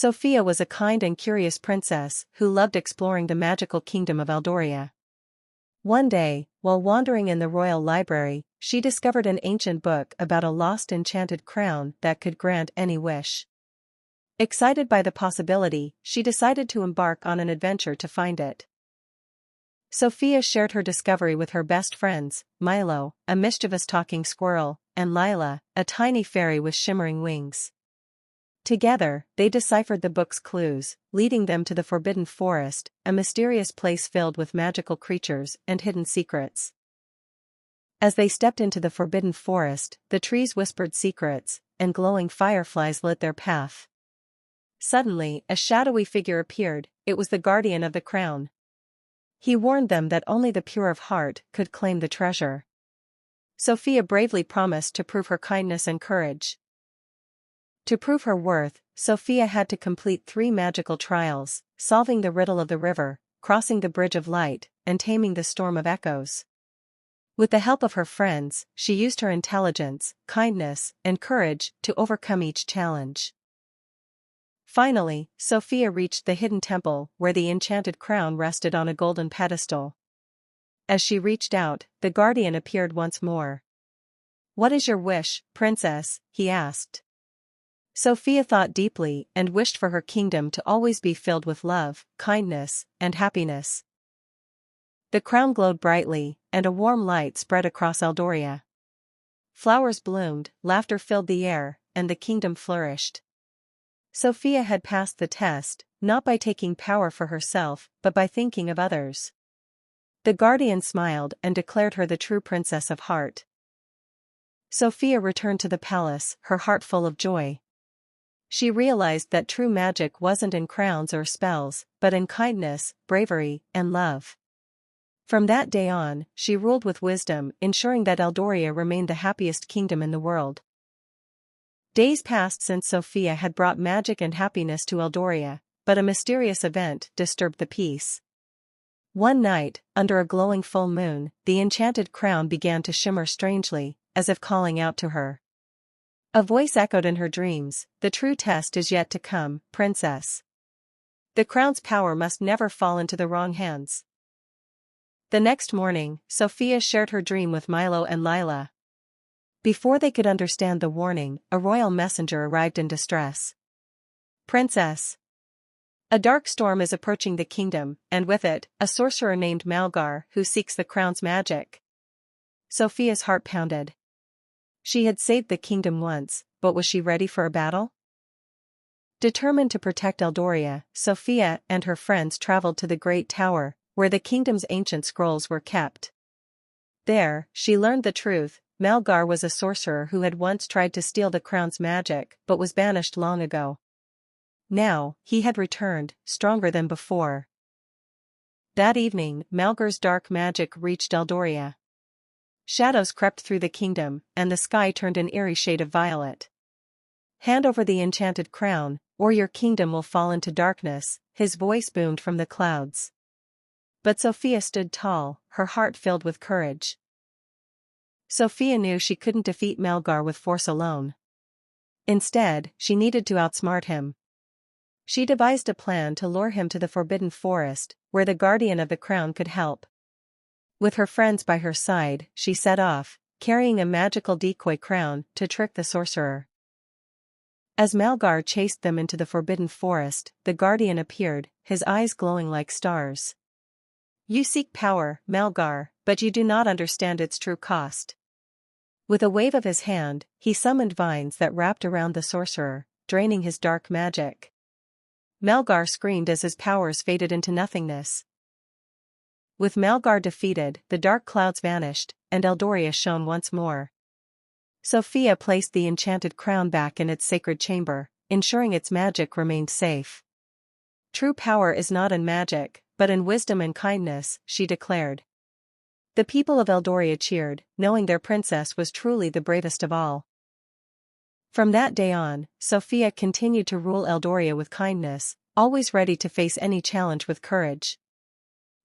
Sofia was a kind and curious princess who loved exploring the magical kingdom of Eldoria. One day, while wandering in the royal library, she discovered an ancient book about a lost enchanted crown that could grant any wish. Excited by the possibility, she decided to embark on an adventure to find it. Sofia shared her discovery with her best friends, Milo, a mischievous talking squirrel, and Lila, a tiny fairy with shimmering wings. Together, they deciphered the book's clues, leading them to the Forbidden Forest, a mysterious place filled with magical creatures and hidden secrets. As they stepped into the Forbidden Forest, the trees whispered secrets, and glowing fireflies lit their path. Suddenly, a shadowy figure appeared. It was the guardian of the crown. He warned them that only the pure of heart could claim the treasure. Sofia bravely promised to prove her kindness and courage. To prove her worth, Sofia had to complete 3 magical trials: solving the riddle of the river, crossing the bridge of light, and taming the storm of echoes. With the help of her friends, she used her intelligence, kindness, and courage to overcome each challenge. Finally, Sofia reached the hidden temple where the enchanted crown rested on a golden pedestal. As she reached out, the guardian appeared once more. "What is your wish, princess?" he asked. Sofia thought deeply and wished for her kingdom to always be filled with love, kindness, and happiness. The crown glowed brightly, and a warm light spread across Eldoria. Flowers bloomed, laughter filled the air, and the kingdom flourished. Sofia had passed the test, not by taking power for herself, but by thinking of others. The guardian smiled and declared her the true princess of heart. Sofia returned to the palace, her heart full of joy. She realized that true magic wasn't in crowns or spells, but in kindness, bravery, and love. From that day on, she ruled with wisdom, ensuring that Eldoria remained the happiest kingdom in the world. Days passed since Sofia had brought magic and happiness to Eldoria, but a mysterious event disturbed the peace. One night, under a glowing full moon, the enchanted crown began to shimmer strangely, as if calling out to her. A voice echoed in her dreams, "The true test is yet to come, princess. The crown's power must never fall into the wrong hands." The next morning, Sofia shared her dream with Milo and Lila. Before they could understand the warning, a royal messenger arrived in distress. "Princess, a dark storm is approaching the kingdom, and with it, a sorcerer named Malgar who seeks the crown's magic." Sofia's heart pounded. She had saved the kingdom once, but was she ready for a battle? Determined to protect Eldoria, Sofia and her friends traveled to the Great Tower, where the kingdom's ancient scrolls were kept. There, she learned the truth. Malgar was a sorcerer who had once tried to steal the crown's magic but was banished long ago. Now, he had returned, stronger than before. That evening, Malgar's dark magic reached Eldoria. Shadows crept through the kingdom, and the sky turned an eerie shade of violet. "Hand over the enchanted crown, or your kingdom will fall into darkness," his voice boomed from the clouds. But Sofia stood tall, her heart filled with courage. Sofia knew she couldn't defeat Malgar with force alone. Instead, she needed to outsmart him. She devised a plan to lure him to the Forbidden Forest, where the guardian of the crown could help. With her friends by her side, she set off, carrying a magical decoy crown to trick the sorcerer. As Malgar chased them into the Forbidden Forest, the guardian appeared, his eyes glowing like stars. "You seek power, Malgar, but you do not understand its true cost." With a wave of his hand, he summoned vines that wrapped around the sorcerer, draining his dark magic. Malgar screamed as his powers faded into nothingness. With Malgar defeated, the dark clouds vanished, and Eldoria shone once more. Sofia placed the enchanted crown back in its sacred chamber, ensuring its magic remained safe. "True power is not in magic, but in wisdom and kindness," she declared. The people of Eldoria cheered, knowing their princess was truly the bravest of all. From that day on, Sofia continued to rule Eldoria with kindness, always ready to face any challenge with courage.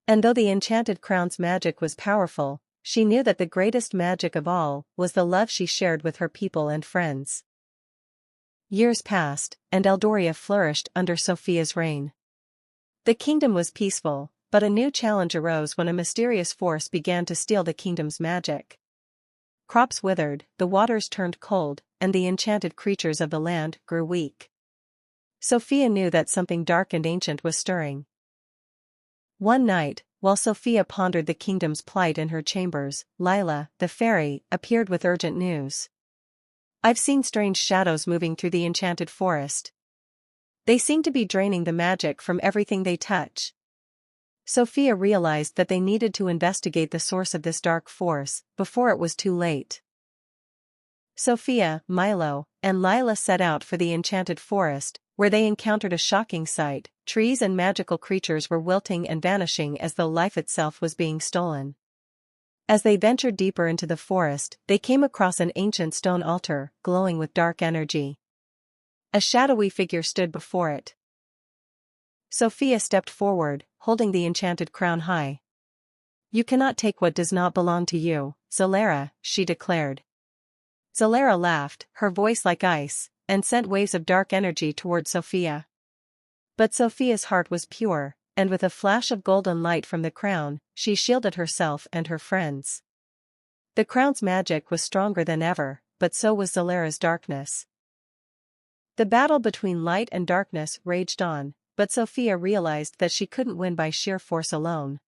And though the enchanted crown's magic was powerful, she knew that the greatest magic of all was the love she shared with her people and friends. Years passed, and Eldoria flourished under Sofia's reign. The kingdom was peaceful, but a new challenge arose when a mysterious force began to steal the kingdom's magic. Crops withered, the waters turned cold, and the enchanted creatures of the land grew weak. Sofia knew that something dark and ancient was stirring. One night, while Sofia pondered the kingdom's plight in her chambers, Lila, the fairy, appeared with urgent news. "I've seen strange shadows moving through the enchanted forest. They seem to be draining the magic from everything they touch." Sofia realized that they needed to investigate the source of this dark force before it was too late. Sofia, Milo, and Lila set out for the enchanted forest, where they encountered a shocking sight. Trees and magical creatures were wilting and vanishing as though life itself was being stolen. As they ventured deeper into the forest, they came across an ancient stone altar, glowing with dark energy. A shadowy figure stood before it. Sofia stepped forward, holding the enchanted crown high. "You cannot take what does not belong to you, Zalera," she declared. Zalera laughed, her voice like ice, and sent waves of dark energy toward Sofia. But Sofia's heart was pure, and with a flash of golden light from the crown, she shielded herself and her friends. The crown's magic was stronger than ever, but so was Zalera's darkness. The battle between light and darkness raged on, but Sofia realized that she couldn't win by sheer force alone.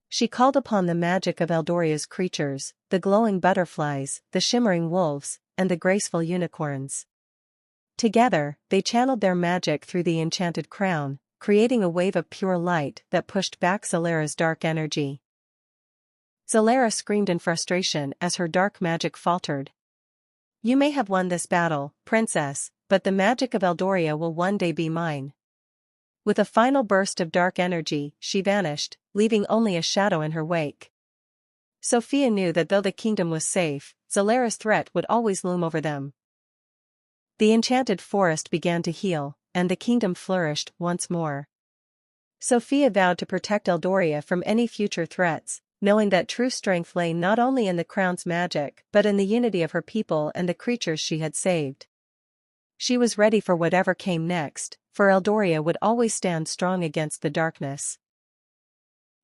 She called upon the magic of Eldoria's creatures, the glowing butterflies, the shimmering wolves, and the graceful unicorns. Together, they channeled their magic through the enchanted crown, creating a wave of pure light that pushed back Zalera's dark energy. Zalera screamed in frustration as her dark magic faltered. "You may have won this battle, princess, but the magic of Eldoria will one day be mine." With a final burst of dark energy, she vanished, leaving only a shadow in her wake. Sofia knew that though the kingdom was safe, Zalera's threat would always loom over them. The enchanted forest began to heal, and the kingdom flourished once more. Sofia vowed to protect Eldoria from any future threats, knowing that true strength lay not only in the crown's magic but in the unity of her people and the creatures she had saved. She was ready for whatever came next, for Eldoria would always stand strong against the darkness.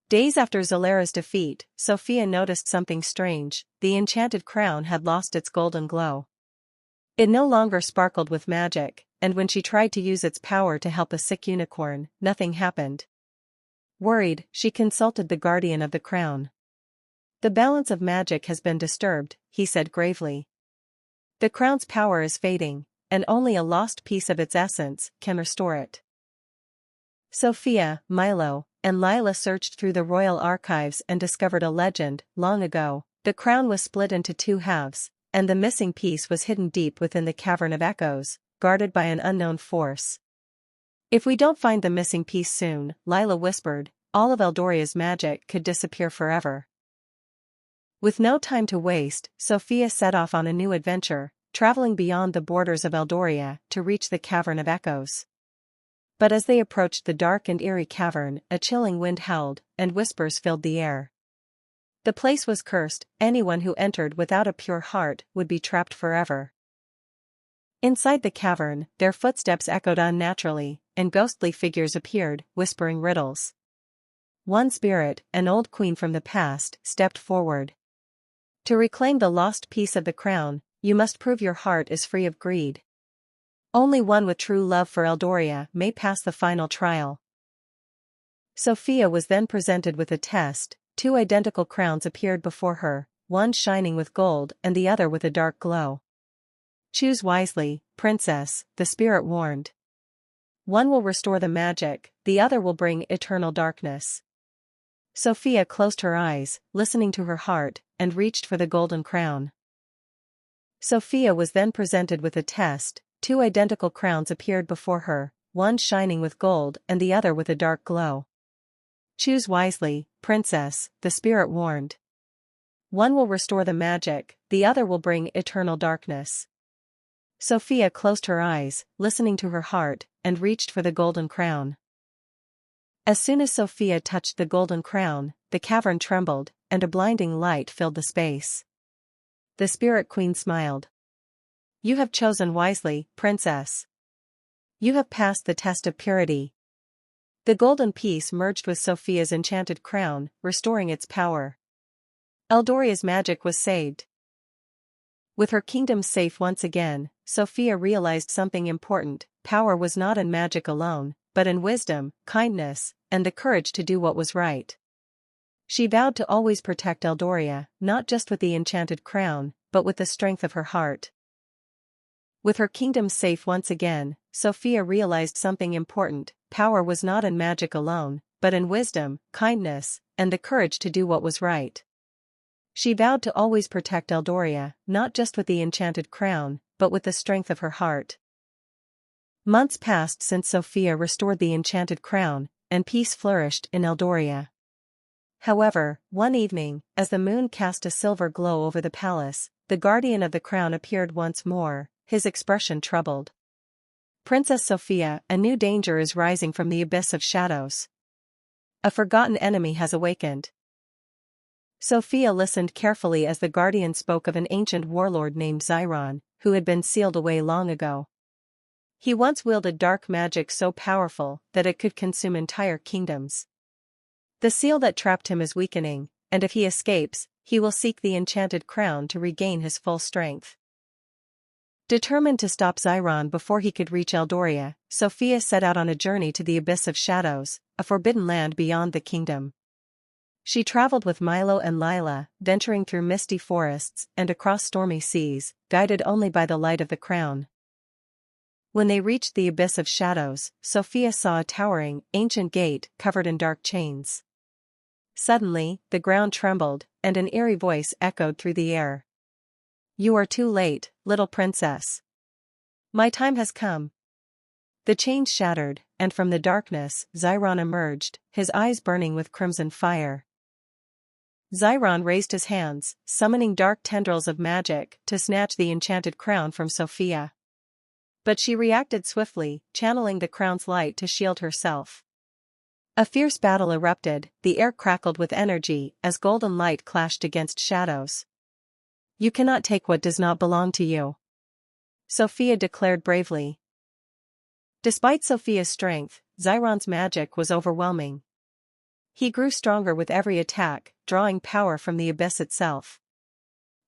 Days after Zalera's defeat, Sofia noticed something strange. The enchanted crown had lost its golden glow. It no longer sparkled with magic, and when she tried to use its power to help a sick unicorn, nothing happened. Worried, she consulted the guardian of the crown. "The balance of magic has been disturbed," he said gravely. "The crown's power is fading, and only a lost piece of its essence can restore it." Sofia, Milo, and Lila searched through the royal archives and discovered a legend. Long ago, the crown was split into two halves, and the missing piece was hidden deep within the Cavern of Echoes, guarded by an unknown force. "If we don't find the missing piece soon," Lila whispered, "all of Eldoria's magic could disappear forever." With no time to waste, Sofia set off on a new adventure, traveling beyond the borders of Eldoria to reach the Cavern of Echoes. But as they approached the dark and eerie cavern, a chilling wind howled, and whispers filled the air. The place was cursed. Anyone who entered without a pure heart would be trapped forever. Inside the cavern, their footsteps echoed unnaturally, and ghostly figures appeared, whispering riddles. One spirit, an old queen from the past, stepped forward. "To reclaim the lost piece of the crown, you must prove your heart is free of greed. Only one with true love for Eldoria may pass the final trial." Sofia was then presented with a test. Two identical crowns appeared before her, one shining with gold and the other with a dark glow. "Choose wisely, princess," the spirit warned. "One will restore the magic, the other will bring eternal darkness." Sofia closed her eyes, listening to her heart, and reached for the golden crown. Sofia was then presented with a test. Two identical crowns appeared before her, one shining with gold and the other with a dark glow. "Choose wisely, princess," the spirit warned. "One will restore the magic, the other will bring eternal darkness." Sofia closed her eyes, listening to her heart, and reached for the golden crown. As soon as Sofia touched the golden crown, the cavern trembled, and a blinding light filled the space. The spirit queen smiled. You have chosen wisely, princess. You have passed the test of purity. The golden piece merged with Sofia's enchanted crown, restoring its power. Eldoria's magic was saved. With her kingdom safe once again, Sofia realized something important: power was not in magic alone, but in wisdom, kindness, and the courage to do what was right. She vowed to always protect Eldoria, not just with the enchanted crown, but with the strength of her heart. With her kingdom safe once again, Sofia realized something important: power was not in magic alone, but in wisdom, kindness, and the courage to do what was right. She vowed to always protect Eldoria, not just with the enchanted crown, but with the strength of her heart. Months passed since Sofia restored the enchanted crown, and peace flourished in Eldoria. However, one evening, as the moon cast a silver glow over the palace, the guardian of the crown appeared once more, his expression troubled. "Princess Sofia, a new danger is rising from the abyss of shadows. A forgotten enemy has awakened." Sofia listened carefully as the guardian spoke of an ancient warlord named Xiron, who had been sealed away long ago. He once wielded dark magic so powerful that it could consume entire kingdoms. The seal that trapped him is weakening, and if he escapes, he will seek the enchanted crown to regain his full strength. Determined to stop Xiron before he could reach Eldoria, Sofia set out on a journey to the Abyss of Shadows, a forbidden land beyond the kingdom. She traveled with Milo and Lila, venturing through misty forests and across stormy seas, guided only by the light of the crown. When they reached the Abyss of Shadows, Sofia saw a towering, ancient gate covered in dark chains. Suddenly, the ground trembled, and an eerie voice echoed through the air. "You are too late, little princess. My time has come." The chains shattered, and from the darkness, Xiron emerged, his eyes burning with crimson fire. Xiron raised his hands, summoning dark tendrils of magic to snatch the enchanted crown from Sofia. But she reacted swiftly, channeling the crown's light to shield herself. A fierce battle erupted, the air crackled with energy as golden light clashed against shadows. "You cannot take what does not belong to you," Sofia declared bravely. Despite Sofia's strength, Xiron's magic was overwhelming. He grew stronger with every attack, drawing power from the abyss itself.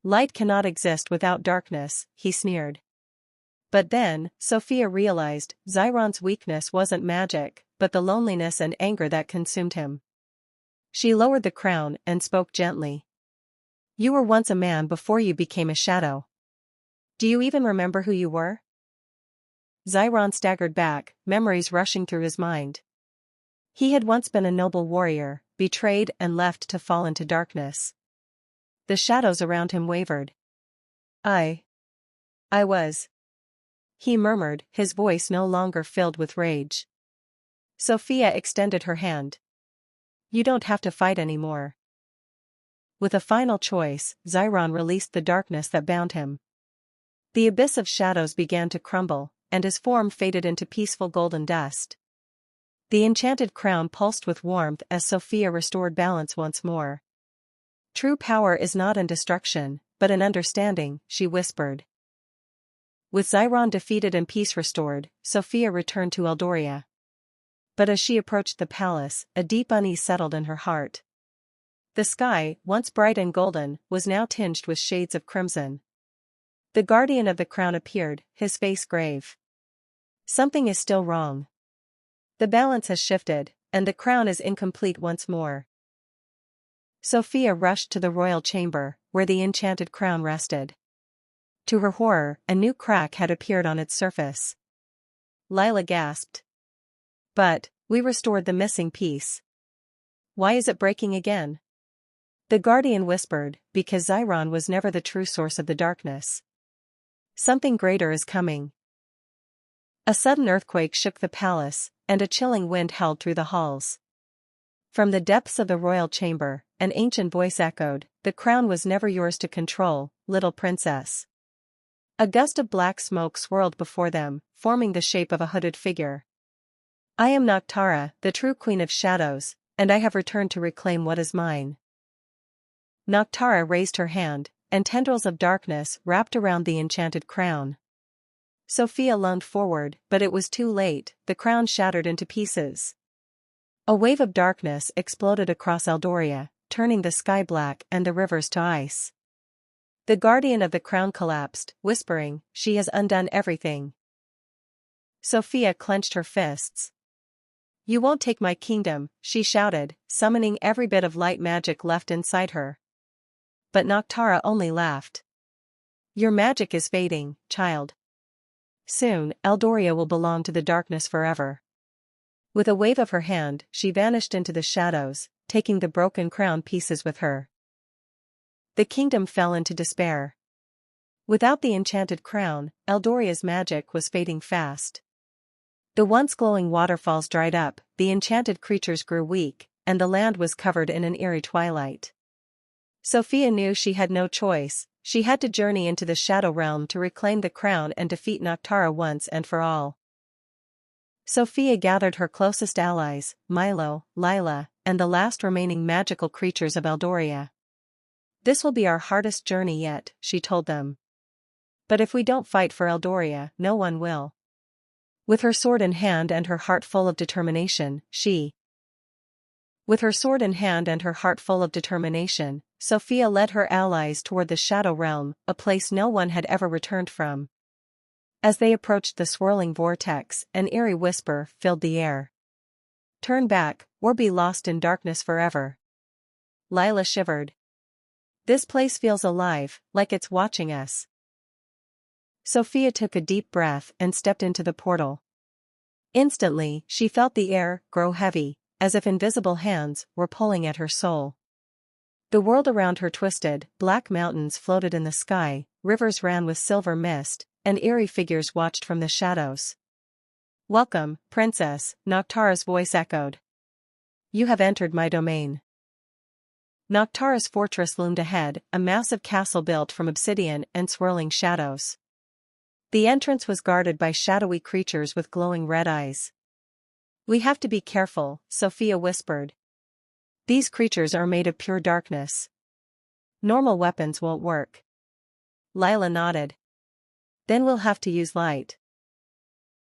"Light cannot exist without darkness," he sneered. But then, Sofia realized, Xiron's weakness wasn't magic, but the loneliness and anger that consumed him. She lowered the crown and spoke gently. "You were once a man before you became a shadow. Do you even remember who you were?" Xiron staggered back, memories rushing through his mind. He had once been a noble warrior, betrayed and left to fall into darkness. The shadows around him wavered. I was," he murmured, his voice no longer filled with rage. Sofia extended her hand. "You don't have to fight anymore." With a final choice, Xiron released the darkness that bound him. The abyss of shadows began to crumble, and his form faded into peaceful golden dust. The enchanted crown pulsed with warmth as Sofia restored balance once more. "True power is not in destruction, but in understanding," she whispered. With Xiron defeated and peace restored, Sofia returned to Eldoria. But as she approached the palace, a deep unease settled in her heart. The sky, once bright and golden, was now tinged with shades of crimson. The guardian of the crown appeared, his face grave. "Something is still wrong. The balance has shifted, and the crown is incomplete once more." Sofia rushed to the royal chamber, where the enchanted crown rested. To her horror, a new crack had appeared on its surface. Lila gasped. "But, we restored the missing piece. Why is it breaking again?" The guardian whispered, "Because Xiron was never the true source of the darkness. Something greater is coming." A sudden earthquake shook the palace, and a chilling wind howled through the halls. From the depths of the royal chamber, an ancient voice echoed, "The crown was never yours to control, little princess." A gust of black smoke swirled before them, forming the shape of a hooded figure. "I am Noctara, the true queen of shadows, and I have returned to reclaim what is mine." Noctara raised her hand, and tendrils of darkness wrapped around the enchanted crown. Sofia lunged forward, but it was too late, the crown shattered into pieces. A wave of darkness exploded across Eldoria, turning the sky black and the rivers to ice. The guardian of the crown collapsed, whispering, "She has undone everything." Sofia clenched her fists. "You won't take my kingdom," she shouted, summoning every bit of light magic left inside her. But Noctara only laughed. "Your magic is fading, child. Soon, Eldoria will belong to the darkness forever." With a wave of her hand, she vanished into the shadows, taking the broken crown pieces with her. The kingdom fell into despair. Without the enchanted crown, Eldoria's magic was fading fast. The once glowing waterfalls dried up, the enchanted creatures grew weak, and the land was covered in an eerie twilight. Sofia knew she had no choice. She had to journey into the Shadow Realm to reclaim the crown and defeat Noctara once and for all. Sofia gathered her closest allies, Milo, Lila, and the last remaining magical creatures of Eldoria. "This will be our hardest journey yet," she told them. "But if we don't fight for Eldoria, no one will." With her sword in hand and her heart full of determination, Sofia led her allies toward the Shadow Realm, a place no one had ever returned from. As they approached the swirling vortex, an eerie whisper filled the air. "Turn back, or be lost in darkness forever." Lila shivered. "This place feels alive, like it's watching us." Sofia took a deep breath and stepped into the portal. Instantly, she felt the air grow heavy, as if invisible hands were pulling at her soul. The world around her twisted, black mountains floated in the sky, rivers ran with silver mist, and eerie figures watched from the shadows. "Welcome, Princess," Noctara's voice echoed. "You have entered my domain." Noctara's fortress loomed ahead, a massive castle built from obsidian and swirling shadows. The entrance was guarded by shadowy creatures with glowing red eyes. "We have to be careful," Sofia whispered. "These creatures are made of pure darkness. Normal weapons won't work." Lila nodded. "Then we'll have to use light."